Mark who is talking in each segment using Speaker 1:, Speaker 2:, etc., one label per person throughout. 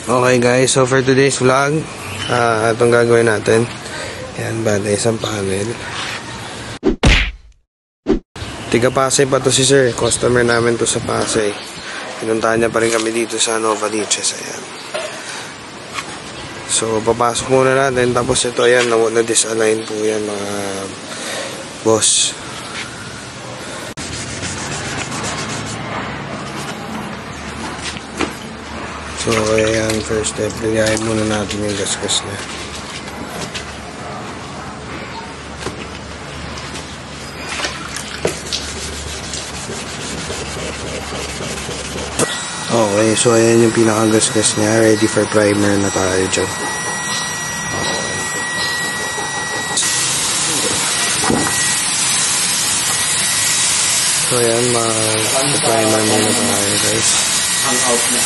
Speaker 1: Okay guys, so for today's vlog, itong gagawin natin. Yan, bale, isang panel. Tiga Pasay pa to si sir. Customer namin to sa Pasay. Pinuntahan niya pa rin kami dito sa Novaliches. Ayan. So, papasok muna natin. Tapos ito, ayan, na-disalign po yan mga boss. So, ayan, first step. Ligayin muna natin yung gasgas na. Okay, so ayan yung pinakagasgas niya. Ready for primer na tayo dyan. So ayan, mag-primer muna tayo guys.
Speaker 2: Hang out na.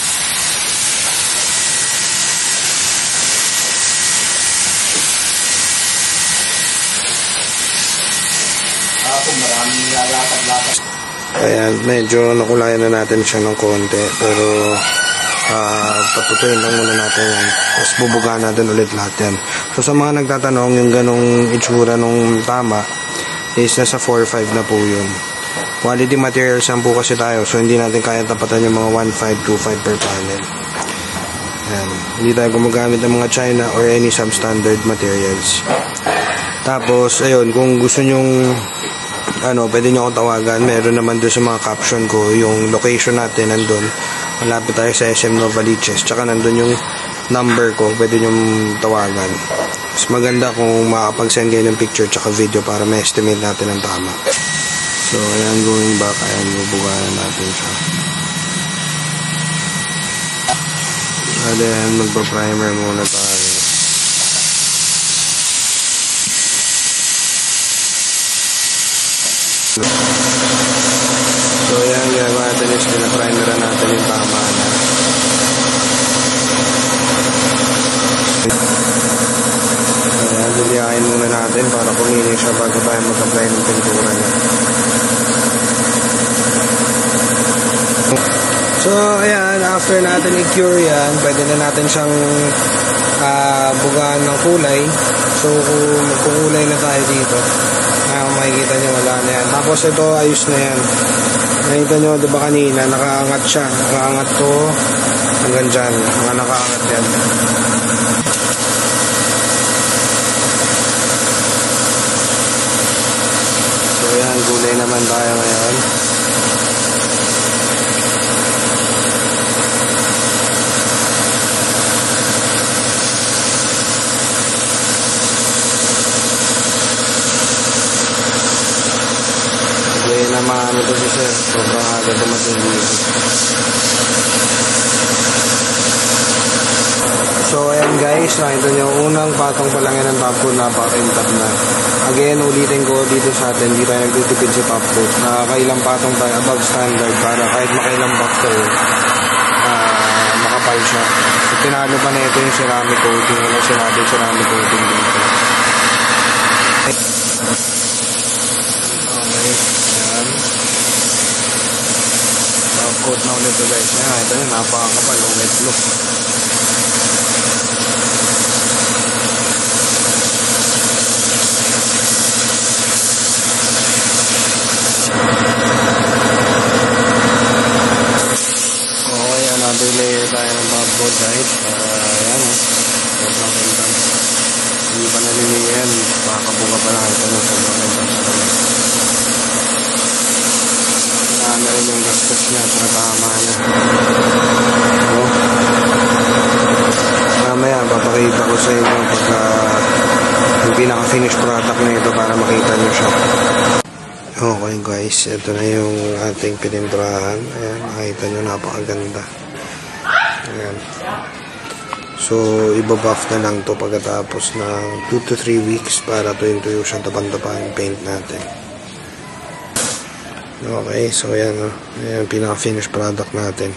Speaker 2: Ako maraming lalakad-lakad.
Speaker 1: Ayan, medyo nakulayan na natin siya ng konti. Pero, patutuin lang muna natin yan. Tapos bubugaan natin ulit lahat yan. So, sa mga nagtatanong, yung ganong itsura nung tama is nasa 4.5 na po yun. Quality materials lang po kasi tayo. So, hindi natin kaya tapatan yung mga 1.5, 2.5 per panel. Ayan. Hindi tayo gumagamit ng mga China or any substandard materials. Tapos, ayun, kung gusto nyong pwede nyo akong tawagan. Meron naman doon sa mga caption ko yung location natin nandun. Malapit tayo sa SM Novaliches. Tsaka nandun yung number ko. Pwede nyo tawagan. Mas maganda kung makapag-send kayo ng picture tsaka video para ma-estimate natin ang tama. So, ayan, going back. Ayan, bubugayan natin siya. And then, magpa-primer muna tayo. So yan, gagawa natin is pinaprimeran natin yung tama na. Ayan, dilihain muna natin para kuminig siya bago tayo mag-apply ng pintura niya. So ayan, after natin i-cure yan, pwede na natin siyang bugaan ng kulay. So kung magkukulay na tayo dito, makikita nyo wala na yan. Tapos ito ayos na yan. Nakita nyo diba kanina nakaangat siya. Nakaangat to hanggang dyan. Mga nakaangat yan. So yan, gulay naman tayo ngayon. Naman ito si sir, sobrang agad dumating dito. So ayan guys, nakita nyo unang patong pa lang yan ng top coat, napaka-intap na. Again, ulitin ko dito sa atin, hindi tayo nagtitipid sa top coat. Nakakailang patong tayo above standard para kahit makailang box tayo, makapal siya. So tinalo pa na ito yung ceramic coating, wala sinabing ceramic coating dito. Coat na ulit ito guys. Ito yun, napakakapal. Ulit look. Okay, another layer tayo ng top coat guys. Ayan o. Sobrang ganda. Hindi pa naliliyan. Makakabuka pa lang ito. Sobrang ganda sa labas. Na rin yung gastos niya sa tama na. So, mamaya papakita ko sa inyo pagka yung pinaka-finish product na ito para makita nyo siya. Okay guys, ito na yung ating pininturahan. Ayan, makita nyo, napakaganda. Ayan. So, ibabuff na lang to pagkatapos ng 2 to 3 weeks para tuyo-tuyo siyang tapan-tapan yung paint natin. Okay, so ayan o. Ayan yung pinaka-finish product natin.